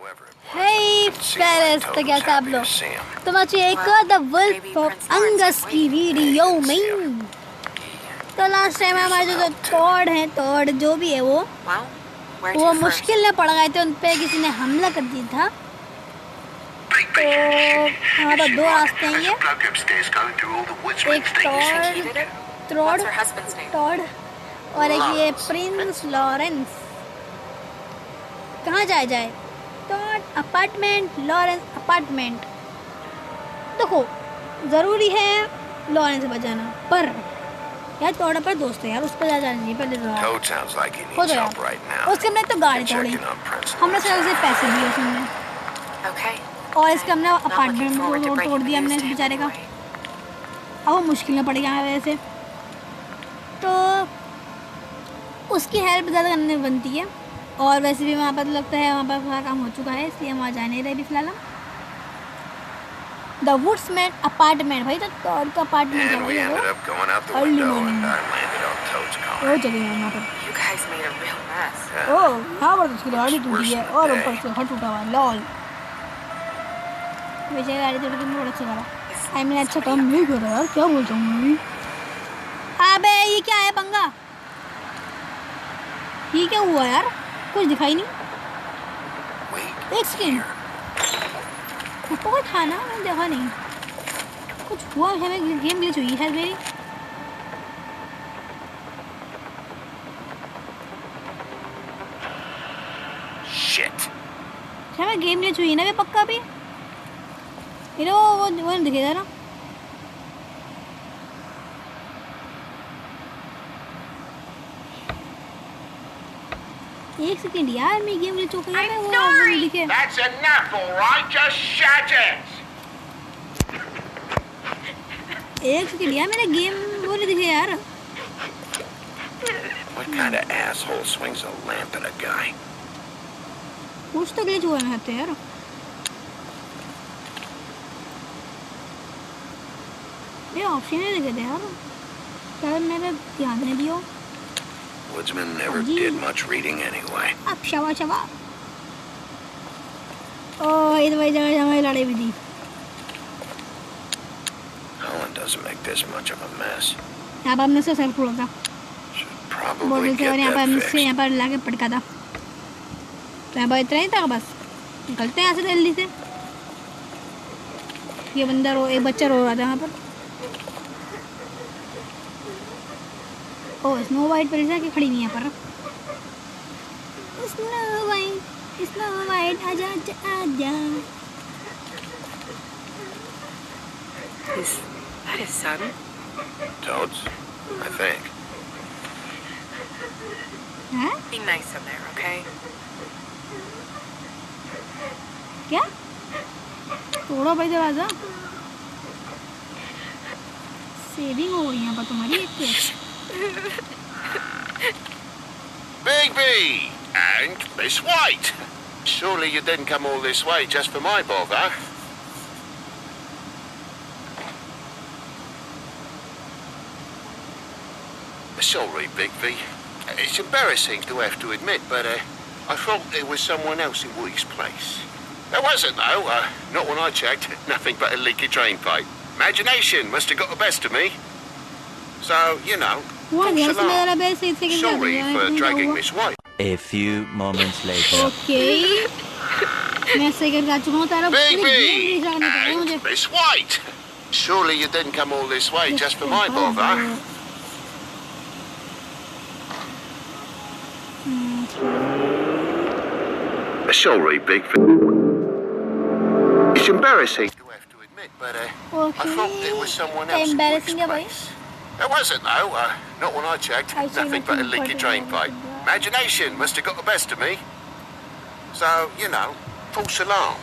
Hey Ferris, तो कैसे आप लोग? तो मैं एक द वुल्फ ऑफ अंगस की वीडियो में तो लास्ट टाइम हमारे जो टॉड हैं, टॉड जो भी है वो मुश्किल में पड़ गए थे, उन पे किसी ने हमला कर दिया था। तो हमारे पास दो रास्ते हैं, एक टॉड और एक ये प्रिंस लॉरेंस। कहाँ जाए? Todd apartment, Lawrence apartment. देखो ज़रूरी है लॉरेंस से बचाना, पर यार टॉड पर दोस्त है यार, उस पर जाना नहीं पहले तो यार। हो तो यार उसके हमने तो गाड़ी तोड़ी, हमने सिर्फ पैसे दिए उसने, और इसका हमने अपार्टमेंट तोड़ दिया हमने इस बेचारे का। अब वो मुश्किल में पड़ गया हमारी वजह से, तो उसकी हेल्प ज़्यादा करनी बनती है। और वैसे भी वहाँ पर लगता है वहाँ पर पूरा काम हो चुका है, इसलिए हम वहाँ जा नहीं रहे अभी फ़िलहाल। द वुड्समैन अपार्टमेंट, भाई तो टॉड का अपार्टमेंट है भाई, वो अर्ली मॉर्निंग वो जगह है वहाँ पर। ओह यहाँ पर तो उसकी गाड़ी टूटी है और ऊपर से हट टूटा हुआ है, लॉल। वैसे गाड़ी टूट के बहुत अच्छा करा, आई मीन अच्छा काम नहीं कर रहा यार, क्या बोलता हूँ मैं। अबे ये क्या है पंगा, ये क्या हुआ यार, कुछ दिखाई नहीं। एक सेकेंड, ऊपर था ना, मैंने देखा नहीं, कुछ हुआ हमें, गेम ग्लिच हुई है मेरी। हमें गेम ग्लिच हुई ना वे पक्का भी, वो नहीं दिखेगा ना। एक सेकंड यार, मैं गेम ग्लिच हो गया है, वो नहीं दिखे। That's enough, all right? Just shut it. एक सेकंड यार, मेरा गेम वो नहीं दिखे यार। What kind of asshole swings a lamp at a guy? कुछ तो ग्लिच हुआ है यार। ये ऑप्शन नहीं दिखे थे यार, शायद मैंने ध्यान नहीं दिया। Woodsman never did much reading anyway. अब शवा ओह ये तो भाई जगह हमारी लड़ाई भी थी। Holland doesn't make this much of a mess. यहाँ पर हमने सब खोला था, Should probably बोतल से, get और यहाँ पर that हमसे fixed. यहाँ पर लाके पटका था। तो यहाँ पर इतना ही था बस, निकलते हैं यहाँ से जल्दी से। ये बंदा एक बच्चा रो रहा था यहाँ पर। ओह स्नो वाइट पर जाके खड़ी नहीं है पर। स्नो वाइट आजा आजा। Is that his son? Toads, I think. हाँ Be nice in there, okay? क्या तोड़ा भाई दरवाजा, सेविंग हो रही है यहाँ पर तुम्हारी एक case. Bigby and Miss White. Surely you didn't come all this way just for my bother. Sorry, Bigby. It's embarrassing to have to admit, but I thought there was someone else in Woody's place. There wasn't, though. Not when I checked. Nothing but a leaky drain pipe. Imagination must have got the best of me. So, you know, false alarm. Sorry for dragging Miss White. A few moments later. Okay मैं सही कर चुका हूँ तारा। Bigby and Miss White. Surely you didn't come all this way just for my bother. Sorry, Bigby. It's embarrassing to have to admit, but I thought there was someone else in Woody's place. There wasn't, though. Not when I checked. Nothing but a leaky drain pipe. Imagination must have got the best of me. So, you know, false alarm.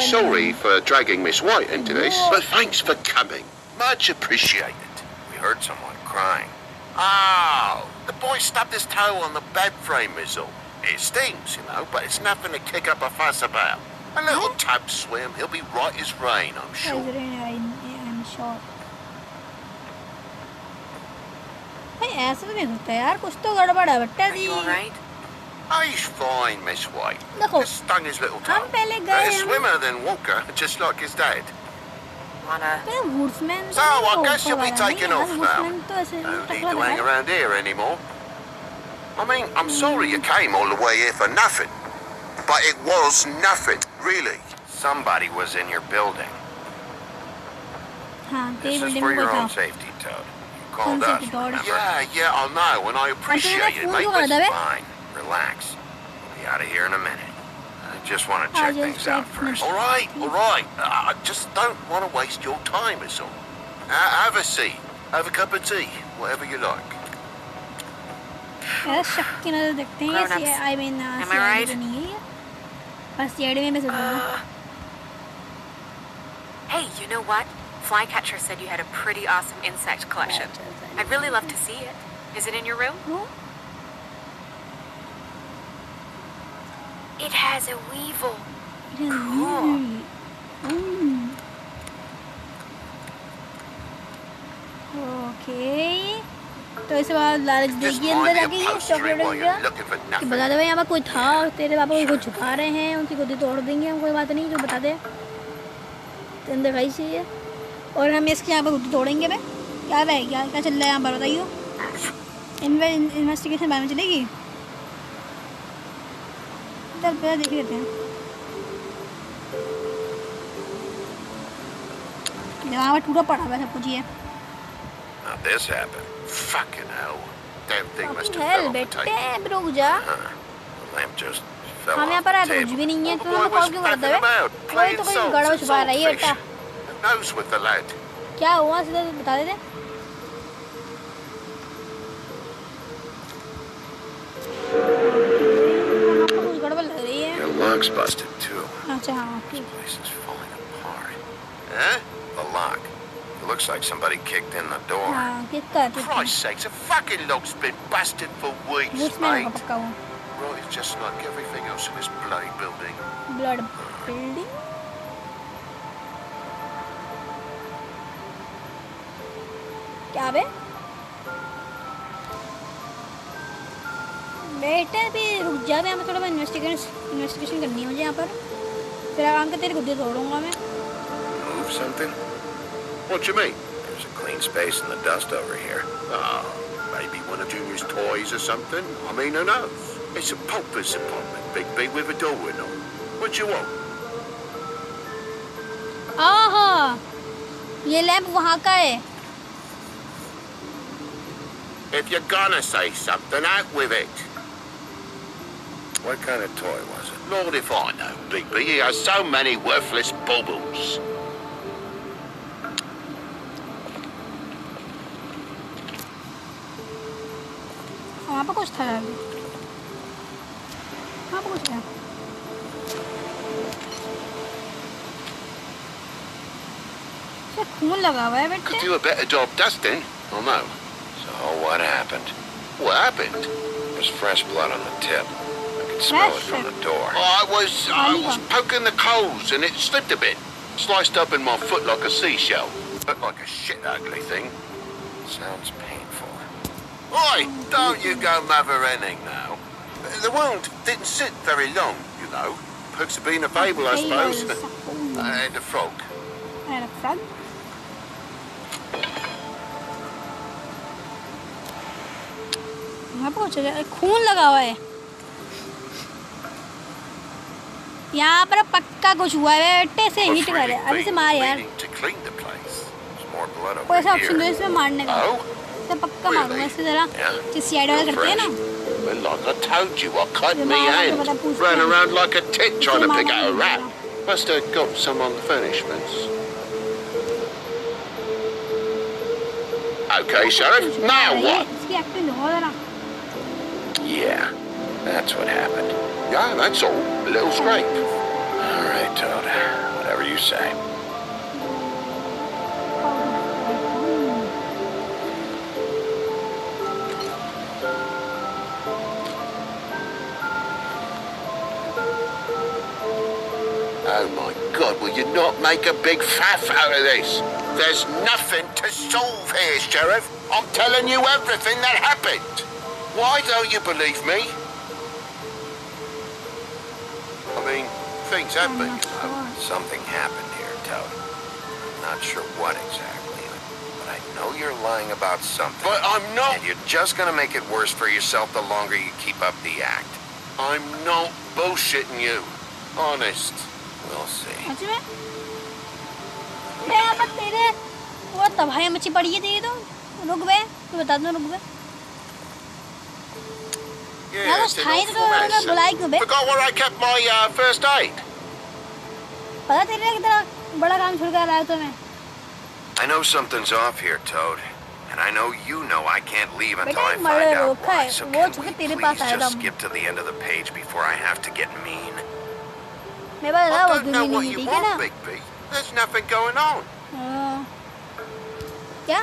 Sorry for dragging Miss White into this, but thanks for coming. Much appreciated. We heard someone crying. Oh, the boy stubbed his toe on the bed frame is all. It stings, you know, but it's nothing to kick up a fuss about. A little tub swim, he'll be right as rain, I'm sure. I'm sure. ऐसा तो नहीं होता यार, कुछ तो गड़बड़ है बेटा Are the. you all right? Oh, he's fine, Miss White. देखो, Just stung his little हम toe. पहले गए Better हम swimmer than Walker, just like his dad. Wanna? वुड्समैन So, I guess you'll be taking off now. वुड्समैन तो ऐसे No need टकला to hang था around here anymore. I mean, I'm sorry you came all the way here for nothing. But it was nothing, really. Somebody was in your building. हाँ तेरी This is building for में your कोई own था safety, Toad. You called us, safety, Toad? remember? Yeah, I know, and I appreciate it, phone mate. क्यों कर But रहा है? fine, relax. We'll be out of here in a minute. I just want to check just things out check first. things. All right. I just don't want to waste your time, is all. Have a seat. Have a cup of tea, whatever you like. यार शक की नजर देखते हैं Grown-ups. ये I mean Am I right? नहीं है बस सीआईडी में मैं सोचूंगा Hey, you know what? Flycatcher said you had a pretty awesome insect collection. I'd really love to see it. Is it in your room? No It has a weevil. Okay तो इस बार लालच Just देगी mind अंदर the जाके ये upholstery chocolate while वगैरह you're looking for कि nothing. बता दे भाई यहाँ पर कोई था और तेरे पापा को कुछ छुपा रहे हैं उनकी गोदी तोड़ देंगे हम कोई बात नहीं जो बता दे तो अंदर खाई चाहिए और हम इसके यहाँ पर गोदी तोड़ेंगे भाई क्या रहे क्या क्या चल रहा है यहाँ पर बताइए इन्वेस्टिगेशन बाद में चलेगी चल पहले देख लेते हैं यहाँ पर टूटा पड़ा हुआ है सब कुछ ये Now this happened. Fucking hell. Damn thing must have hello fell off the बेटे table. रुक जा The lamp just fell हम यहाँ off पर the आए तो कुछ table. भी नहीं है Well, तो the हम boy कॉल was क्यों करते faffing हुए about, कोई playing तो कोई salt गड़बड़ and छुपा रही है saltfish. बेटा Who knows with the lad? क्या हुआ सीधा तो बता देते कुछ गड़बड़ लग रही है Your lock's busted too. अच्छा हाँ ठीक This is falling apart. Eh? The lock. It looks like somebody kicked in the door. हाँ किक कर Christ's sakes, a fucking lock's been busted for weeks, वुड्समैन होगा mate. पक्का वो Right, it's just like everything else in this bloody building. Blood building क्या बे बेटे भी रुक जा बे हमें थोड़ा इन्वेस्टिगेशन करनी है मुझे यहाँ पर फिर आराम के तेरी गुद्दी तोड़ूंगा मैं Move something? What do you mean? There's a clean space in the dust over here. Oh, maybe one of Junior's toys or something. I mean, who knows? It's a pauper's apartment, Big B, with a door and all. What do you want? आहा ये lamp वहाँ का है If you're gonna say something, out with it. What kind of toy was it? Lord, if I know, Big B. He has so many worthless baubles. वहाँ पर कुछ था अभी वहाँ पर कुछ था इसमें खून लगा हुआ है Could बेटे do a better job dusting. Oh no. So what happened? What happened? There's fresh blood on the tip. I could smell it from the door. I was poking the coals and it slipped a bit. Sliced up in my foot like a seashell. Looked like a shit ugly thing. Sounds painful. Oi! Don't you go mother-henning now. The wound didn't sit very long, you know. Perks of being a fable, I suppose. And a frog. And a frog वहाँ पर कुछ खून लगा हुआ है यहाँ पर पक्का कुछ हुआ है बेटे से हिट करे अभी से मार यार कोई ऐसा ऑप्शन दो इसमें मारने का तो पक्का मारूंगा इससे जरा जिस साइड वाला करते हैं ना Well, like I told you, I cut me hand. Ran around like a tit trying to pick out a rat. Must have got some on the furnishments. Okay, Sheriff, now what? इसकी acting देखो जरा Yeah, that's what happened. Yeah, that's all. A little scrape. All right, Toad. Whatever you say. Oh my God, will you not make a big faff out of this? There's nothing to solve here, Sheriff. I'm telling you everything that happened. Why don't you believe me? mean, things happen, you know. Something happened here, Toad. Not sure what exactly, but I know you're lying about something. But I'm not. And you're just gonna make it worse for yourself the longer you keep up the act. I'm not bullshitting you. Honest. We'll see. सच में? क्या बात तेरे? वो तबाही मच्छी पड़ी है तेरी तो रुक बे तू बता दो रुक बे Yeah, it's an awful mess. बुलाई क्यों बे Forgot where I kept my first aid. पता तेरे कितना बड़ा काम छोड़ कर आया तो मैं I know something's off here, Toad. And I know you know I can't leave until I बेटा find मरे out रोका why. है So वो can छुपके we तेरे please पास आया था just skip to the end of the page before I have to get mean? मेरे पास I वो don't know नहीं what है you ठीक है ना want, Big B. There's nothing going on. क्या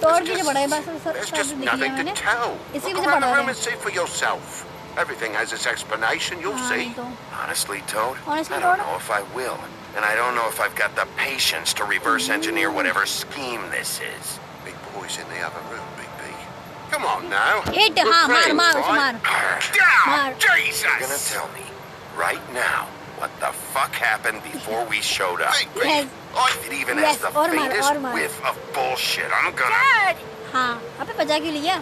तोड़ के जो There's पड़ा है just, बस there's सब just दिख nothing लिया to मैंने tell. इसी Look वजह से around the पढ़ा room रहे and see for yourself. Everything has its explanation, you'll हाँ see. नहीं तो Honestly, Toad, Honestly, I don't Toad? know if I will. And I don't know if I've got the patience to reverse engineer whatever scheme this is. Big boy's in the other room, Big B. Come on now. Hit We're हाँ मार friends, मार उसे right? मार Down! Mar. Jesus! You're gonna tell me right now what the fuck happened before we showed up. Big B. Yes. If it even Yes, has the or mar, faintest or mar. whiff of bullshit, I'm gonna... Dad! हाँ अबे बजा क्यों लिया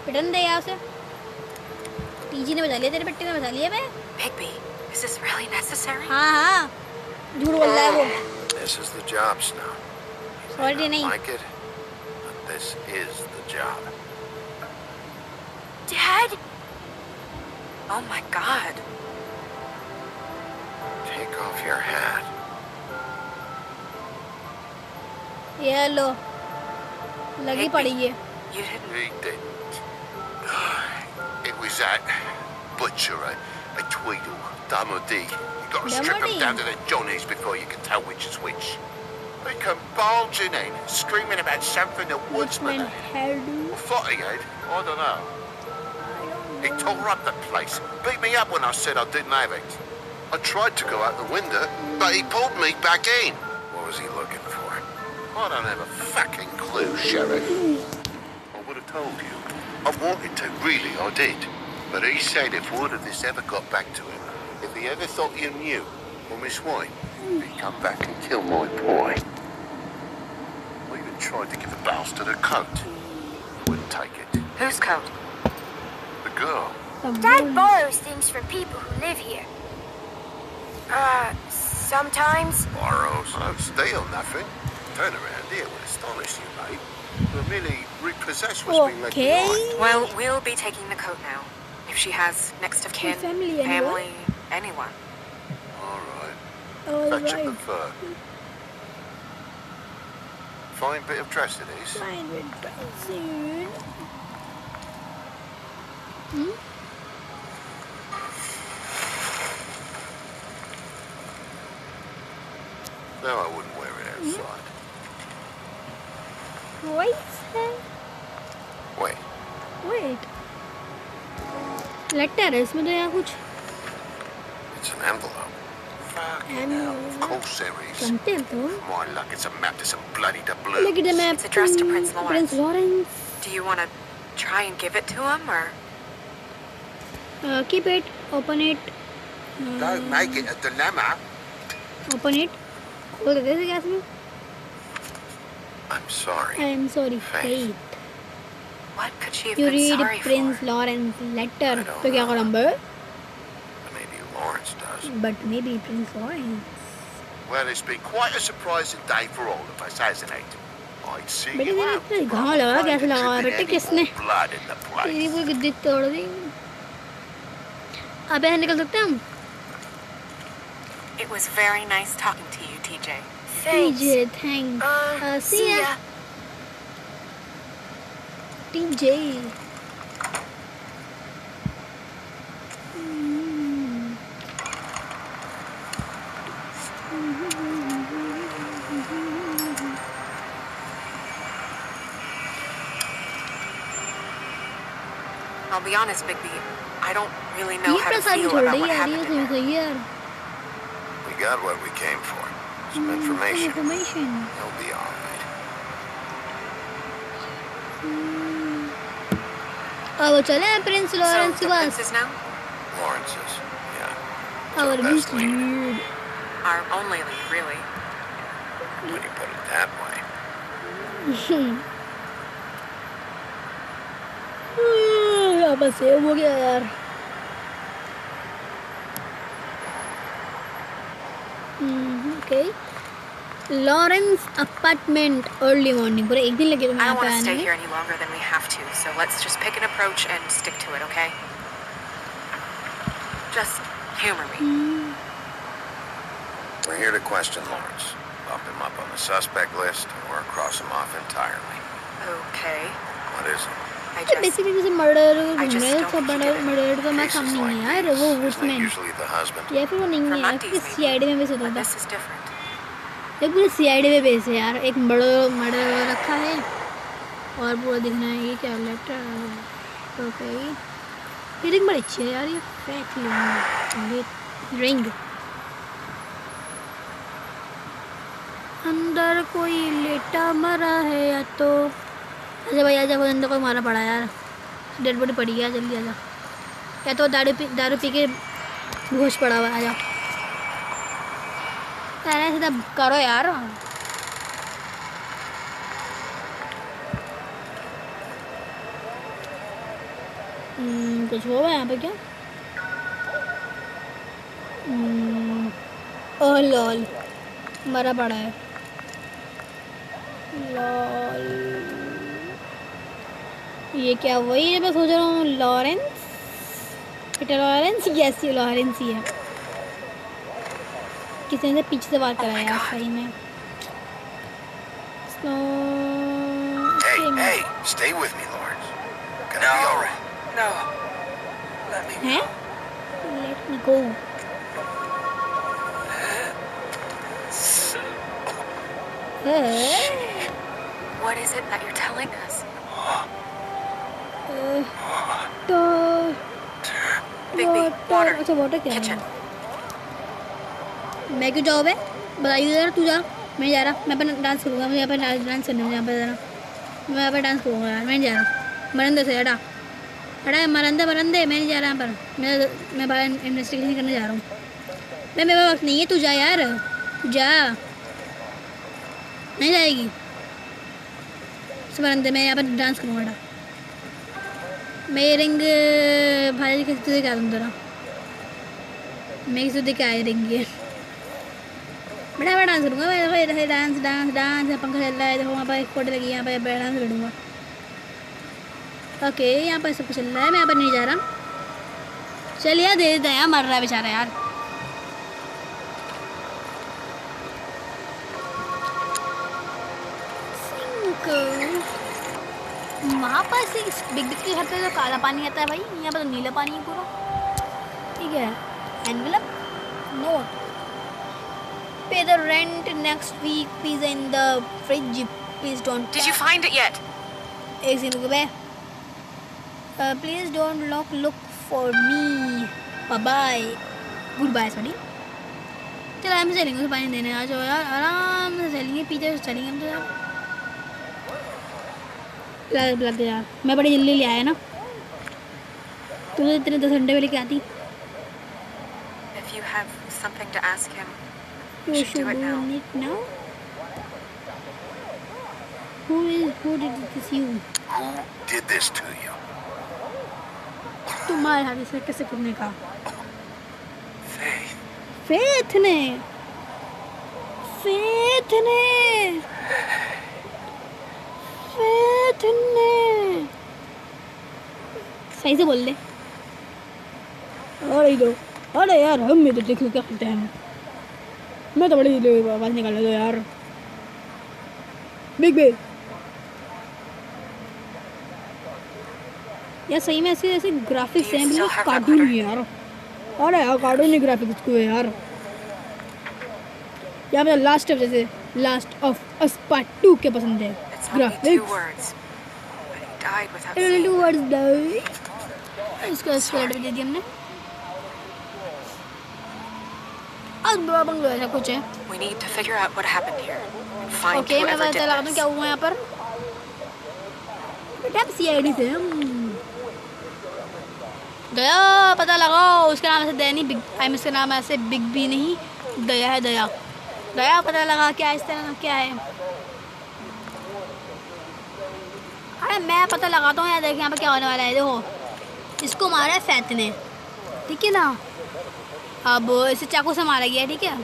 पिटन दे यहाँ से TG ने बजा लिया तेरे बेटे ने बजा लिया बे Bigby, is this really necessary? हाँ हाँ झूठ बोल रहा है वो This is the job, Snow. Sorry Don't नहीं like it, but this is the job. Dad? Oh my God. Take off your hat. ये लो लगी पड़ी है You didn't. He didn't. It was that butcher, a Tweedle, Dummadee. You got to strip Dummadee? them down to their johnnies before you can tell which is which. They come bulging in, screaming about something the woodsman Woodsman had. hairdo Or thought he had. I don't know. He tore up the place, beat me up when I said I didn't have it. I tried to go out the window, but he pulled me back in. What was he looking for? I don't have a fucking clue, Sheriff. I would have told you. I wanted to, really, I did. But he said if word of this ever got back to him, if he ever thought you knew, or Miss White, he'd come back and kill my boy. I even tried to give the bastard a coat. Wouldn't take it. Whose coat? The girl. Dad borrows things from people who live here. Sometimes. Borrows. I don't steal nothing. Turn around here would astonish you, mate. We're merely repossessed what's been left Okay. behind. Well, we'll be taking the coat now. If she has next of kin, family, anyone? anyone. All right. all Fetch up the right fur. Fine bit of dress it is. fine with dressing No, I wouldn't wear it outside. wait Wait, wait letter है इसमें तो यहाँ कुछ it's an envelope. Fucking hell, of course there is. जानते हैं तो My luck, it's a map to some bloody doubloons. look at the map It's addressed to Prince Lawrence. Prince Lawrence Do you want to try and give it to him, or? keep it open it Don't make it a dilemma. open it खोल देते थे gas में I'm sorry. I am sorry Faith. Faith What could she have you been read sorry Prince for? Lawrence letter I don't तो क्या know. करूँ बे Maybe Lawrence does. but maybe Prince Lawrence Well, it's been quite a surprising day for all of us, hasn't it? I'd see बेटे you तेरे out. इतना घाव लगा कैसे लगा बेटे Any किसने more blood in the तेरी place. पूरी गिद्दी तोड़ दी अब यहाँ निकल सकते हैं हम It was very nice talking to you, TJ. Thanks. TJ thanks see ya TJ I'll be honest, Bigby, I don't really know ये how to प्रसाद feel छोड़ about रही what है यार ये happened. सही सही है यार We got what we came for. Some information. information He'll be all right. अब चले प्रिंस So, लॉरेंस के the pass princes now? Lawrence's. Yeah. Our best lead. lead. Our only lead, really. When you put it that way. यहाँ पर save हो गया यार. Okay. Lawrence apartment early morning. पूरे एक दिन लगे I यहाँ don't पे want to आने stay में. here any longer than we have to, so let's just pick an approach and stick to it, okay? Just humor me. We're here to question Lawrence. Bump him up on the suspect list or cross him off entirely. Okay. What is it? I तो just... basically जैसे murder I just ढूंढ रहे don't सब get it. murder तो मैं Cases सामने like नहीं यार these, वो isn't it woodman usually the husband? या फिर वो नहीं For है यार Mondays, कि maybe. CID में बेस होता But था. this is different. ये पूरे CID में बेस है यार. एक मर्डर रखा है और पूरा दिखना है ये क्या लेटर. ओके ये रिंग बड़ी अच्छी है यार. ये फेक रिंग. अंदर कोई लेटा मरा है या तो अच्छा भाई आजा. कोई अंदर कोई मारा पड़ा यार. डेड बॉडी पड़ी है. जल्दी आजा. या तो दारू पी के बेहोश पड़ा हुआ. आजा ऐसे सीधा करो यार. कुछ होगा यहाँ पे क्या. ओह लॉल मरा पड़ा है. लॉल ये क्या वही है. मैं सोच रहा हूँ लॉरेंस. Peter Lawrence. यस ये लॉरेंस ही है. किसी ने पीछे से वार कराया यार सही में. Hey, stay with me, Lawrence. Gonna be all right. No. Let me हैं? Let me go. What is it that you're telling us? तो Bigby, water. अच्छा वाटर क्या है. Kitchen. मैं क्यों जाऊँ बे. बताइए ज़रा. तू जा. मैं जा रहा. मैं अपन डांस करूँगा. मुझे यहाँ पर डांस करने में यहाँ पर ज़रा. मैं यहाँ पर डांस करूँगा यार. मैं नहीं जा रहा. मरंदे से हटा मरंदे मैं नहीं जा रहा यहाँ पर. मैं बाहर इन्वेस्टिगेशन करने जा रहा हूँ. मेरे वक्त नहीं है. तू जा यार. तू जा. नहीं जाएगी. मरंदे मैं यहाँ पर डांस करूँगा. हटा मैं रिंग भाई किसी तुझे क्या दूँ तेरा. मैं किसी तुझे क्या रिंग ये. मैं डांस करूँगा. मैं डांस डांस डांस. पंखा चल रहा है. देखो वहाँ पर एक फोटो लगी है. यहाँ पर डांस करूँगा. ओके यहाँ पर सब कुछ चल रहा है. मैं यहाँ पर नहीं जा रहा. चलिए दे देते हैं. मर रहा है बेचारा यार. वहाँ पर से बिग बिग के घर पे तो काला पानी आता है भाई. यहाँ पर तो नीला पानी है पूरा. ठीक है. Envelope note. Pay the rent next week. Pizza in the fridge. Please don't. Did you find it yet? एक सेकंड रुको बे. Please don't look for me. Bye bye. Goodbye sorry. चल हम चलेंगे. पानी देने आ जाओ यार. आराम से चलेंगे. पीछे चलेंगे हम तो यार. लग गया. मैं बड़ी जल्दी ले आया ना. तू तो इतने 10 घंटे में लेके आती. If you have something to ask him, You should do should it do now. it now. Who did this you? Who did this to you? तुम्हारे हाथ से कैसे करने का. Faith. फेथ ने. फेथ ने. फेथ ने. सही से बोल दे. अरे दो. अरे यार हम में तो देखो क्या करते हैं. मैं तो बड़ी आवाज़ निकाल दो यार. बिग बिग यार सही में ऐसे ऐसे ग्राफिक्स हैं. बिल्कुल कार्टून ही यार. अरे यार कार्टून ही ग्राफिक्स को है यार. यहाँ पे लास्ट ऑफ जैसे लास्ट ऑफ अस पार्ट 2 के पसंद है. it's only 2 graphics words, but he died without saying. 2 words die. इसका स्क्वाड दे दिया हमने. आज बड़ा बंगलो ऐसा कुछ है. We need to figure out what happened here and find okay मैं whoever बता did रहा हूँ this. क्या हुआ यहाँ पर. बेटा CID से हम दया पता लगाओ। उसका नाम ऐसे दया नहीं, बिग आई उसका नाम ऐसे बिग भी नहीं, दया है। दया दया पता लगा क्या इस तरह क्या है। अरे मैं पता लगाता हूँ यार। देख यहाँ पे क्या होने वाला है। देखो इसको मारा है फैत ने, ठीक है ना। अब इसे चाकू से मारा गया, ठीक है।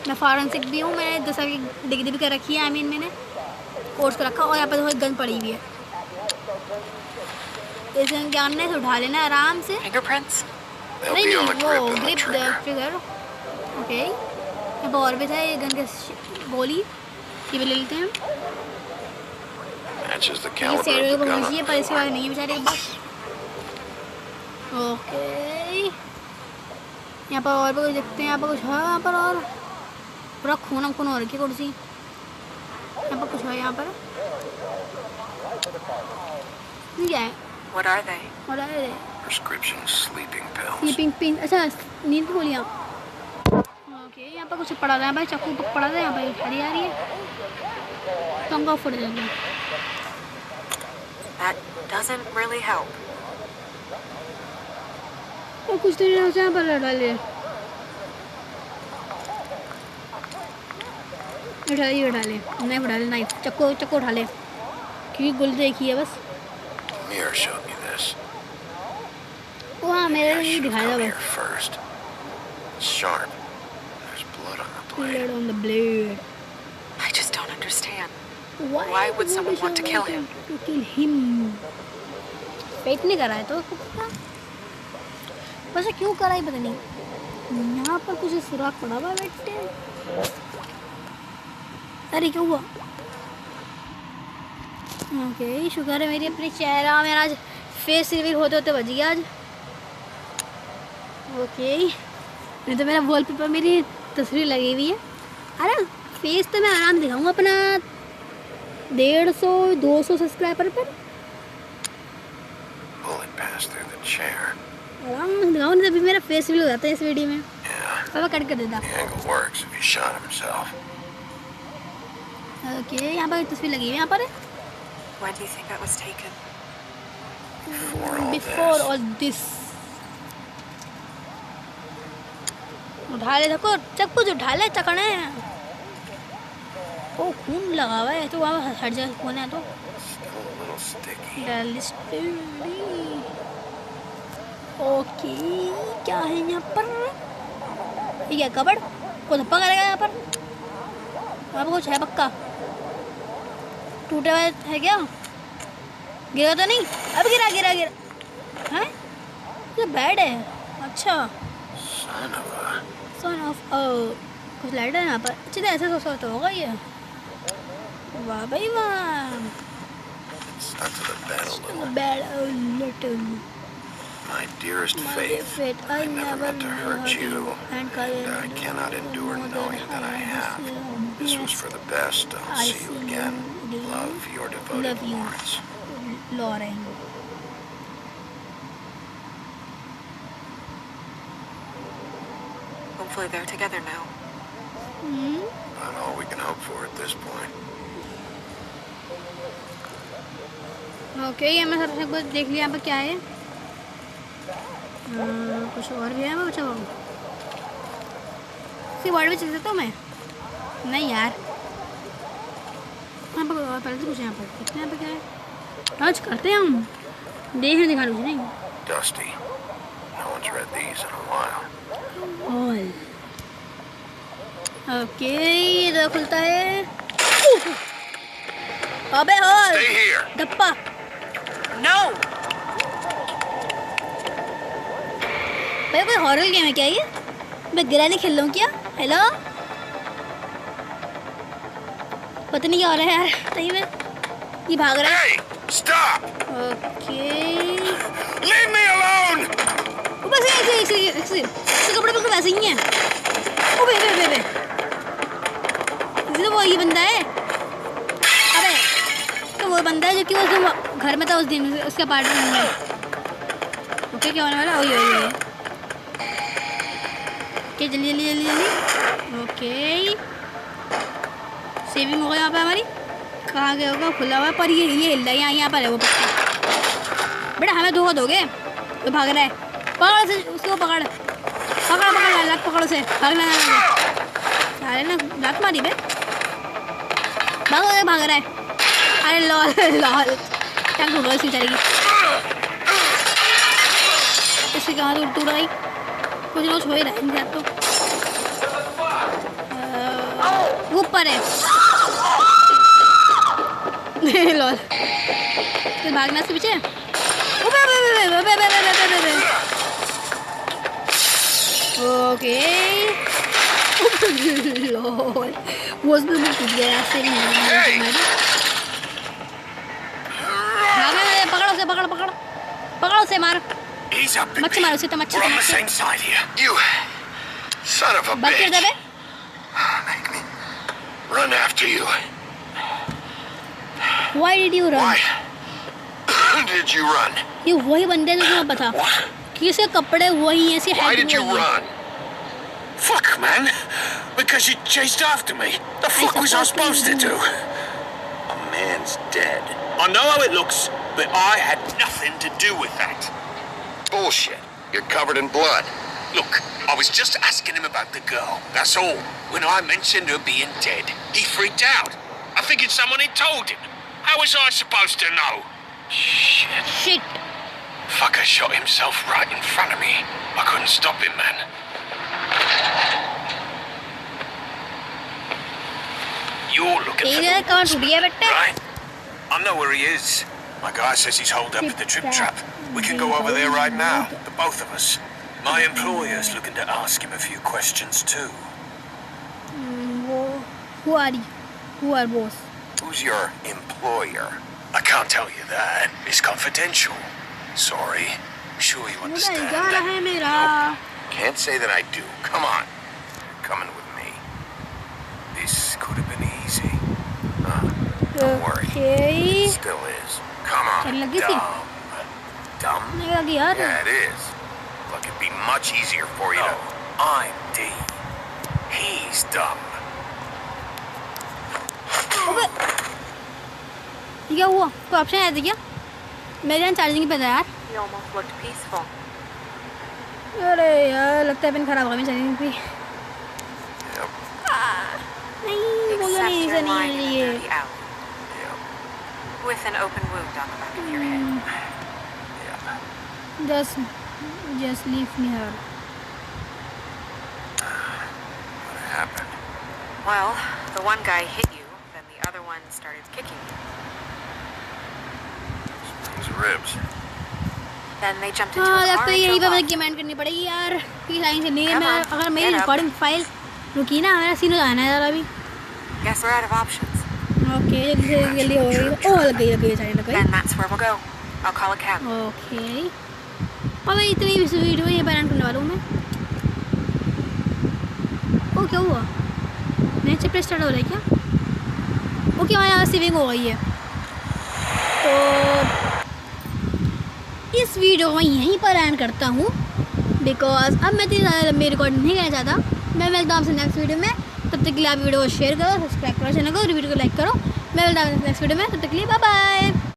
मैं फॉरेंसिक भी हूँ, मैंने 10 की डिग्री भी कर रखी है। आई मीन मैंने कोर्स कर रखा। और यहाँ पर थोड़ी गन पड़ी हुई है। इस गन क्या करना है, उठा लेना आराम से। Fingerprints? नहीं नहीं वो ग्रिप ट्रिगर। ओके यहाँ पर और भी था ये गन का गोली, ये भी ले लेते हैं। Matches the ये caliber सेड of को the gun होना on चाहिए the पर इसके बाद report. नहीं है बेचारे के पास। ओके यहाँ पर और भी कुछ देखते हैं। यहाँ पर कुछ है, यहाँ पर और पूरा खून खून हो रखी है कुर्सी। यहाँ पर कुछ है, यहाँ पर क्या है। What are they? और Prescription sleeping pills. Sleeping pin, अच्छा नींद की गोलियाँ। ओके यहाँ पर कुछ पड़ा था, यहाँ पर चाकू पड़ा था, यहाँ पर हरी आ रही है। टंगा फुट जाएगा। That doesn't really help. और कुछ तो नहीं यहाँ पर डाले उठा ले नाइफ उठा ले, नाइफ चक्को चक्को उठा ले क्योंकि गोली देखी है बस। Mir showed me this. वो हाँ मेरे I लिए should have दिखाया come था here बस। first. It's sharp. There's blood on the blade. Blood on the blade. I just don't understand. Why would someone want to kill him? To kill him. पेट नहीं करा है तो वैसे क्यों करा है पता नहीं। यहाँ पर कुछ सुराख पड़ा हुआ बेटे। अरे क्या हुआ। ओके शुक्र है मेरी अपनी चेहरा मेरा आज फेस रिवील होते होते बच गया आज। ओके नहीं तो मेरा वॉलपेपर मेरी तस्वीर लगी हुई है। अरे फेस तो मैं आराम दिखाऊंगा अपना 150-200 सब्सक्राइबर पर Bullet passed through the chair. आराम से दिखाऊँ, नहीं तो अभी मेरा फेस रिवील हो जाता है इस वीडियो में। Yeah, पापा कट कर देता। the angle works if he shot himself. Okay यहाँ पर तस्वीर लगी हुई है यहाँ पर। When do you think that was taken? Before all this उठा ले सबको, चक्कू उठा ले चकने। ओ खून लगा हुआ है तो वहाँ हट जाए खून है तो। Still a little sticky. Okay क्या है यहाँ पर, ठीक है कबड़ को धप्पा करेगा यहाँ पर। वहाँ पर कुछ है पक्का, टूटे हुआ है क्या, गिरा तो नहीं। अब गिरा गिरा गिरा है, ये बैड है। अच्छा सन ऑफ कुछ लाइट है यहाँ पर। अच्छी तरह ऐसे सोच तो होगा ये। वाह भाई वाह। Stuck to the bed a little. Bad little My dearest Faith, I never meant to hurt you, and I cannot endure knowing that I have. This was for the best. I'll see you again. Love, your devoted Lawrence. Lauren. Hopefully they're together now. Not all we can hope for at this point. Okay ये मैं सबसे कुछ देख लिया। यहाँ पर क्या है, कुछ और भी है। मैं बचा सी वर्ड में चल सकता हूँ मैं, नहीं यार। यहाँ पर पहले से कुछ यहाँ पर देखते हैं यहाँ पर क्या है। आज करते हैं हम, देखें दिखाना कुछ नहीं। Dusty. No one's read these in a while. All okay ये तो खुलता है। अबे होल Stay here. धप्पा। No! भाई कोई हॉरर गेम है क्या ये? मैं गिरा नहीं खेल रहा हूँ क्या? हेलो पता नहीं क्या हो रहा है यार। सही में ये भाग रहा है। Hey! Stop! Okay Leave me alone! बस एक कपड़े बिल्कुल वैसे ही हैं। ओ बे बे बे बे तो वो ही बंदा है। अबे तो वो बंदा है जो कि वो घर में था उस दिन, उसके अपार्टमेंट में। ओके क्या होने वाला? ओए ओए ओए ओके जल्दी जल्दी जल्दी जल्दी। ओके सेविंग हो गई यहाँ पे हमारी। कहाँ गया होगा, खुला हुआ है पर ये हिल रहा है। यहाँ पर है वो पत्ता। बेटा हमें धोखा दोगे, वो भाग रहा है, पकड़ उसे, उसको पकड़ पकड़ पकड़ लात पकड़ उसे, भागना अरे ना लात मारी बे, भाग रहा है, अरे लॉल लॉल क्या ढूंढ रहा है इसी तरीके, इससे कहाँ टूट गई, कुछ लोग हो ही रहे हैं तो ऊपर है लॉल, फिर भागना से पीछे, ओके लॉल वो उसमें टूट गया ऐसे नहीं, पकड़ो उसे, पकड़ पकड़ पकड़ो उसे, मार मच्छी मारो उसे, तो मच्छी You son of a बच bitch. They, Make me run after you. Why did you run? Why did you run? ये वही बंदे ने क्यों बता What? कि इसके कपड़े वही ऐसे Why head did you run? Fuck, man. Because you chased after me. The fuck was I supposed to do? A man's dead. I know how it looks, but I had nothing to do with that. Bullshit. You're covered in blood. Look, I was just asking him about the girl. That's all. When I mentioned her being dead, he freaked out. I figured someone had told him. How was I supposed to know? Shit. Fucker shot himself right in front of me. I couldn't stop him, man. You're looking for तेरे कौन टूट गया बेटे? right? I know where he is. My guy says he's holed up at the trip trap. We can go over there right now, the both of us. My employer's looking to ask him a few questions too. Who are you? Who are boss? Who's your employer? I can't tell you that. It's confidential. Sorry. I'm sure you understand. जा रहा है मेरा. Can't say that I do. Come on. You're coming with me. This could have been easy. Don't worry. Okay. It still is. Come on. चल लगी थी. Dumb? नहीं लगी यार. Yeah, it is. Look, it'd be much easier for you to... I'm D. He's dumb. अबे ये क्या हुआ? कोई ऑप्शन आया था क्या? मेरे यहाँ चार्जिंग पे था यार. He almost looked peaceful. अरे यार लगता है पेन खराब हो गया चार्जिंग पे. नहीं वो Except नहीं you're ऐसा नहीं lying है in a ये. dirty alley. With an open wound on the back of your head. Just leave me here. What happened? Well, the one guy hit you, then the other one started kicking you. His ribs. Then they jumped into हाँ a car लगता है and यहीं drove पे मुझे off. Comment करनी पड़ेगी यार. Please line से नहीं है Come मैं on, अगर मेरी get up. रिकॉर्डिंग फाइल रुकी ना मेरा सीन हो जाना है यार अभी. Guess we're out of options. Okay जल्दी हो गई. ओह लग गई चार्जिंग लग Then that's where we'll go. I'll call a cab. गई. ओके और मैं इतनी वीडियो ये बैन करने वाला हूँ मैं. ओ क्या हुआ? नया चैप्टर स्टार्ट हो रहा है क्या? ओके हमारे यहाँ सेविंग हो गई है तो इस वीडियो को मैं यहीं पर एंड करता हूँ बिकॉज अब मैं इतनी ज़्यादा लंबी रिकॉर्ड नहीं करना चाहता. मैं मिलता हूँ आपसे नेक्स्ट वीडियो में. तब तक के लिए आप वीडियो को शेयर करो, सब्सक्राइब करो चैनल को और वीडियो को लाइक करो. मैं मिलता हूँ नेक्स्ट वीडियो में. तब तक के लिए बाय बाय.